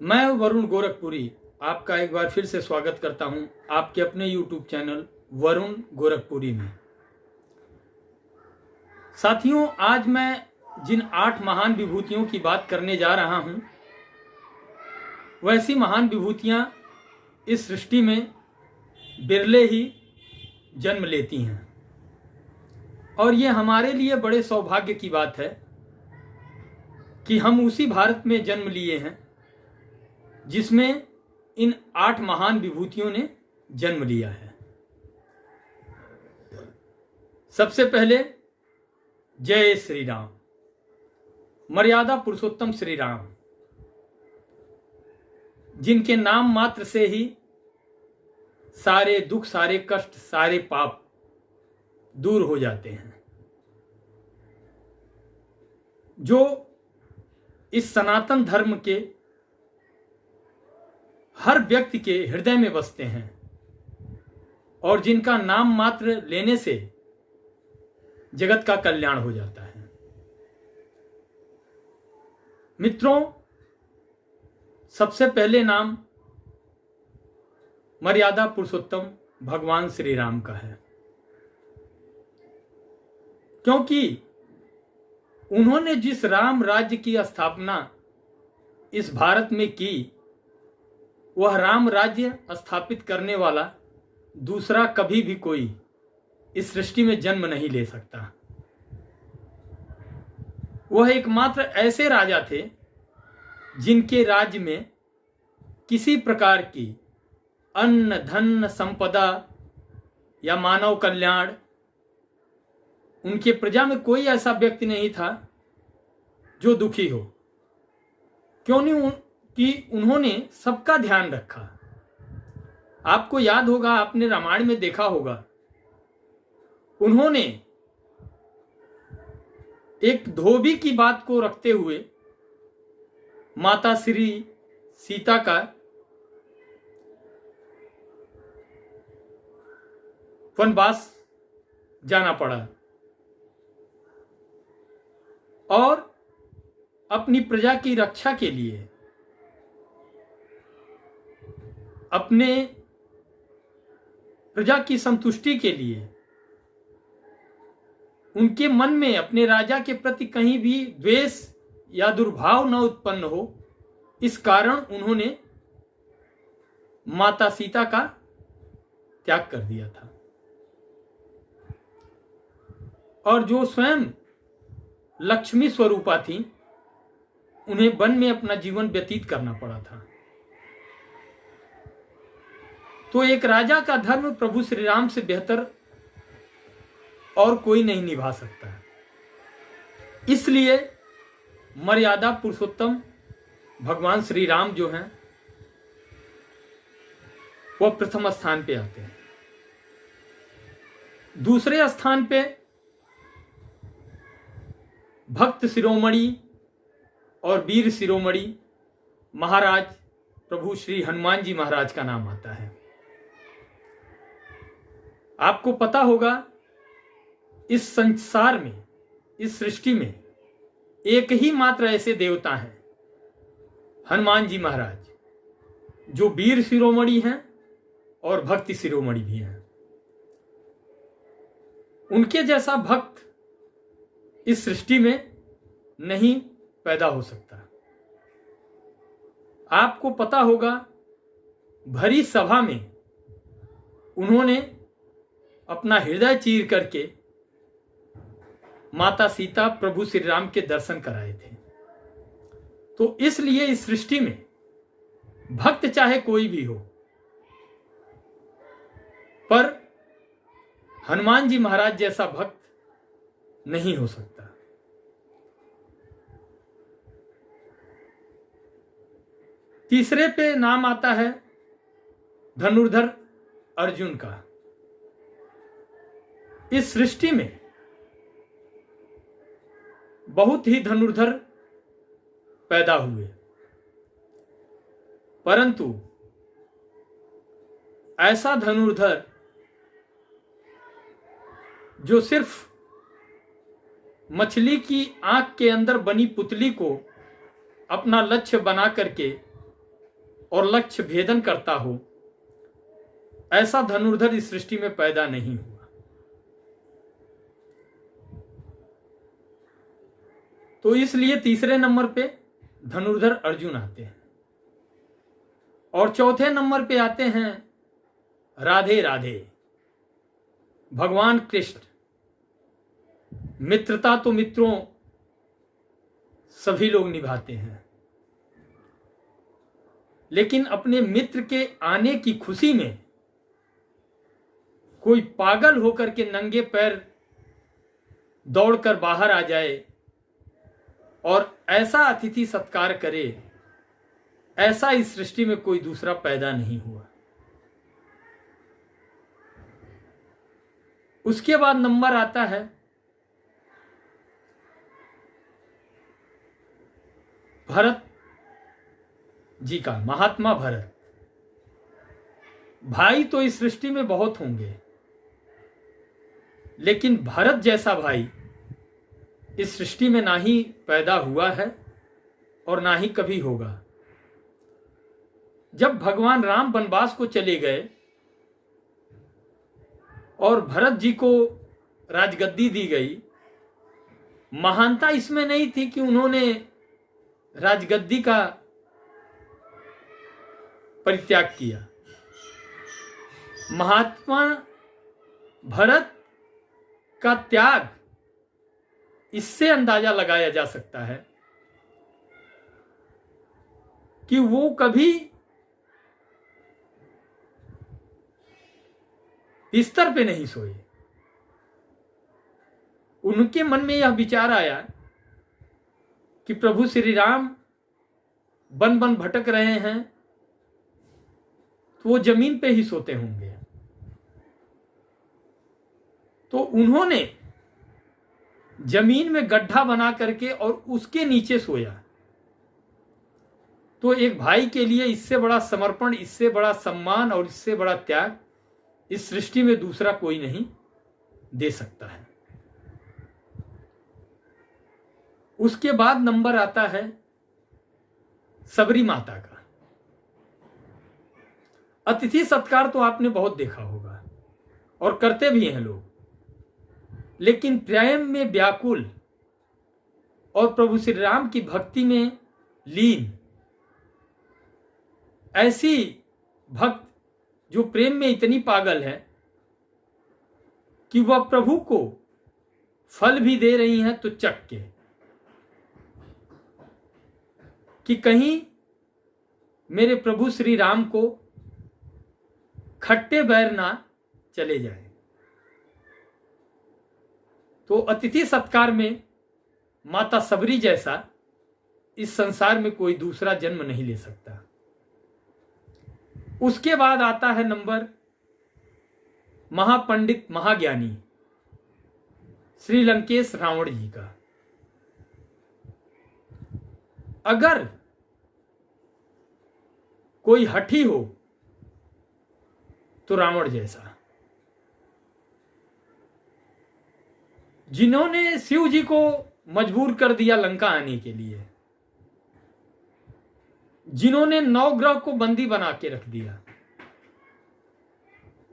मैं वरुण गोरखपुरी आपका एक बार फिर से स्वागत करता हूं आपके अपने YouTube चैनल वरुण गोरखपुरी में। साथियों, आज मैं जिन 8 महान विभूतियों की बात करने जा रहा हूं, वैसी महान विभूतियां इस सृष्टि में बिरले ही जन्म लेती हैं और ये हमारे लिए बड़े सौभाग्य की बात है कि हम उसी भारत में जन्म लिए हैं जिसमें इन 8 महान विभूतियों ने जन्म लिया है। सबसे पहले जय श्री राम, मर्यादा पुरुषोत्तम श्री राम, जिनके नाम मात्र से ही सारे दुख, सारे कष्ट, सारे पाप दूर हो जाते हैं, जो इस सनातन धर्म के हर व्यक्ति के हृदय में बसते हैं और जिनका नाम मात्र लेने से जगत का कल्याण हो जाता है। मित्रों, सबसे पहले नाम मर्यादा पुरुषोत्तम भगवान श्री राम का है, क्योंकि उन्होंने जिस राम राज्य की स्थापना इस भारत में की, वह राम राज्य स्थापित करने वाला दूसरा कभी भी कोई इस सृष्टि में जन्म नहीं ले सकता। वह एकमात्र ऐसे राजा थे जिनके राज्य में किसी प्रकार की अन्न, धन, संपदा या मानव कल्याण, उनके प्रजा में कोई ऐसा व्यक्ति नहीं था जो दुखी हो। क्यों नहीं कि उन्होंने सबका ध्यान रखा। आपको याद होगा, आपने रामायण में देखा होगा, उन्होंने एक धोबी की बात को रखते हुए माता श्री सीता का वनवास जाना पड़ा और अपनी प्रजा की रक्षा के लिए, अपने प्रजा की संतुष्टि के लिए, उनके मन में अपने राजा के प्रति कहीं भी द्वेष या दुर्भाव न उत्पन्न हो, इस कारण उन्होंने माता सीता का त्याग कर दिया था और जो स्वयं लक्ष्मी स्वरूपा थी, उन्हें वन में अपना जीवन व्यतीत करना पड़ा था। तो एक राजा का धर्म प्रभु श्री राम से बेहतर और कोई नहीं निभा सकता। इसलिए मर्यादा पुरुषोत्तम भगवान श्री राम जो हैं, वह प्रथम स्थान पे आते हैं। दूसरे स्थान पे भक्त शिरोमणि और वीर शिरोमणि महाराज प्रभु श्री हनुमान जी महाराज का नाम आता है। आपको पता होगा, इस संसार में, इस सृष्टि में एक ही मात्र ऐसे देवता हैं, हनुमान जी महाराज, जो वीर शिरोमणि हैं और भक्ति शिरोमणि भी हैं। उनके जैसा भक्त इस सृष्टि में नहीं पैदा हो सकता। आपको पता होगा, भरी सभा में उन्होंने अपना हृदय चीर करके माता सीता प्रभु श्री राम के दर्शन कराए थे। तो इसलिए इस सृष्टि में भक्त चाहे कोई भी हो, पर हनुमान जी महाराज जैसा भक्त नहीं हो सकता। तीसरे पे नाम आता है धनुर्धर अर्जुन का। इस सृष्टि में बहुत ही धनुर्धर पैदा हुए, परंतु ऐसा धनुर्धर जो सिर्फ मछली की आंख के अंदर बनी पुतली को अपना लक्ष्य बना करके और लक्ष्य भेदन करता हो, ऐसा धनुर्धर इस सृष्टि में पैदा नहीं हुआ। तो इसलिए तीसरे नंबर पे धनुर्धर अर्जुन आते हैं और चौथे नंबर पे आते हैं राधे राधे, भगवान कृष्ण। मित्रता तो मित्रों सभी लोग निभाते हैं, लेकिन अपने मित्र के आने की खुशी में कोई पागल होकर के नंगे पैर दौड़कर बाहर आ जाए और ऐसा अतिथि सत्कार करे, ऐसा इस सृष्टि में कोई दूसरा पैदा नहीं हुआ। उसके बाद नंबर आता है भरत जी का, महात्मा भरत। भाई तो इस सृष्टि में बहुत होंगे, लेकिन भरत जैसा भाई इस सृष्टि में ना ही पैदा हुआ है और ना ही कभी होगा। जब भगवान राम वनवास को चले गए और भरत जी को राजगद्दी दी गई, महानता इसमें नहीं थी कि उन्होंने राजगद्दी का परित्याग किया। महात्मा भरत का त्याग इससे अंदाजा लगाया जा सकता है कि वो कभी बिस्तर पे नहीं सोए। उनके मन में यह विचार आया कि प्रभु श्री राम वन वन भटक रहे हैं, तो वो जमीन पे ही सोते होंगे। तो उन्होंने जमीन में गड्ढा बना करके और उसके नीचे सोया। तो एक भाई के लिए इससे बड़ा समर्पण, इससे बड़ा सम्मान और इससे बड़ा त्याग इस सृष्टि में दूसरा कोई नहीं दे सकता है। उसके बाद नंबर आता है सबरी माता का। अतिथि सत्कार तो आपने बहुत देखा होगा और करते भी हैं लोग, लेकिन प्रेम में व्याकुल और प्रभु श्री राम की भक्ति में लीन ऐसी भक्त जो प्रेम में इतनी पागल है कि वह प्रभु को फल भी दे रही हैं तो चख के, कि कहीं मेरे प्रभु श्री राम को खट्टे बैर ना चले जाए। तो अतिथि सत्कार में माता सबरी जैसा इस संसार में कोई दूसरा जन्म नहीं ले सकता। उसके बाद आता है नंबर महापंडित महाज्ञानी श्री लंकेश रावण जी का। अगर कोई हठी हो तो रावण जैसा, जिन्होंने शिव जी को मजबूर कर दिया लंका आने के लिए, जिन्होंने नवग्रह को बंदी बना के रख दिया,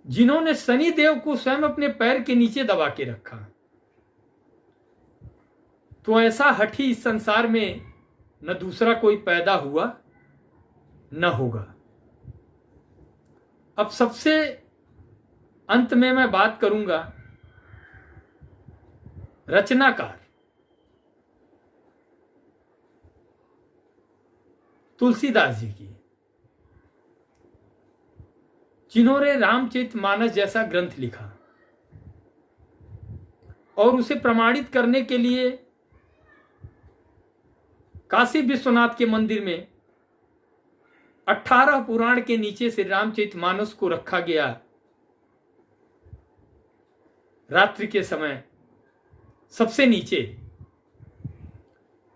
जिन्होंने शनि देव को स्वयं अपने पैर के नीचे दबा के रखा, तो ऐसा हठी इस संसार में न दूसरा कोई पैदा हुआ न होगा। अब सबसे अंत में मैं बात करूंगा रचनाकार तुलसीदास जी की, जिन्होंने रामचरितमानस जैसा ग्रंथ लिखा और उसे प्रमाणित करने के लिए काशी विश्वनाथ के मंदिर में 18 पुराण के नीचे से रामचरितमानस को रखा गया। रात्रि के समय सबसे नीचे,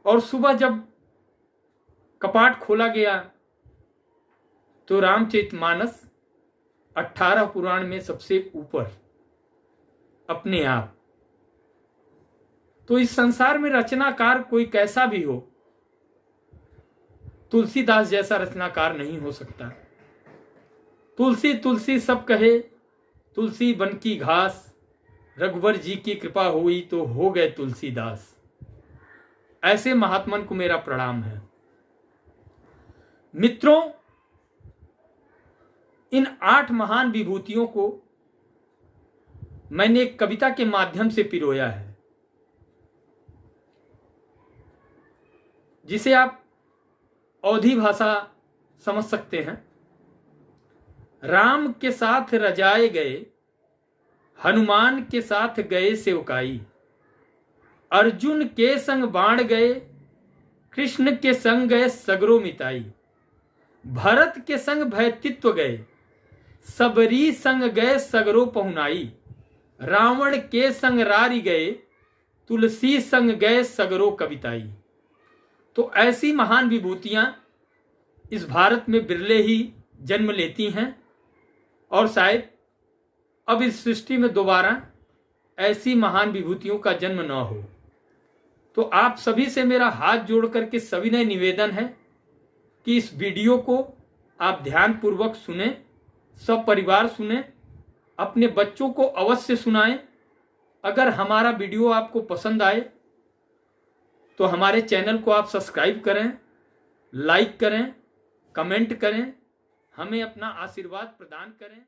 और सुबह जब कपाट खोला गया तो रामचरितमानस 18 पुराण में सबसे ऊपर अपने आप। तो इस संसार में रचनाकार कोई कैसा भी हो, तुलसीदास जैसा रचनाकार नहीं हो सकता। तुलसी तुलसी सब कहे, तुलसी बन की घास, रघुवर जी की कृपा हुई तो हो गए तुलसीदास। ऐसे महात्मन को मेरा प्रणाम है। मित्रों, इन 8 महान विभूतियों को मैंने एक कविता के माध्यम से पिरोया है, जिसे आप अवधी भाषा समझ सकते हैं। राम के साथ रजाए गए, हनुमान के साथ गए सेवकाई, अर्जुन के संग बाण गए, कृष्ण के संग गए सगरो मिताई, भरत के संग भयतित्व गए, सबरी संग गए सगरो पहुनाई, रावण के संग रारी गए, तुलसी संग गए सगरो कविताई। तो ऐसी महान विभूतियां इस भारत में बिरले ही जन्म लेती हैं, और शायद अब इस सृष्टि में दोबारा ऐसी महान विभूतियों का जन्म न हो। तो आप सभी से मेरा हाथ जोड़ करके सविनय निवेदन है कि इस वीडियो को आप ध्यानपूर्वक सुने, सब परिवार सुने, अपने बच्चों को अवश्य सुनाएं। अगर हमारा वीडियो आपको पसंद आए तो हमारे चैनल को आप सब्सक्राइब करें, लाइक करें, कमेंट करें, हमें अपना आशीर्वाद प्रदान करें।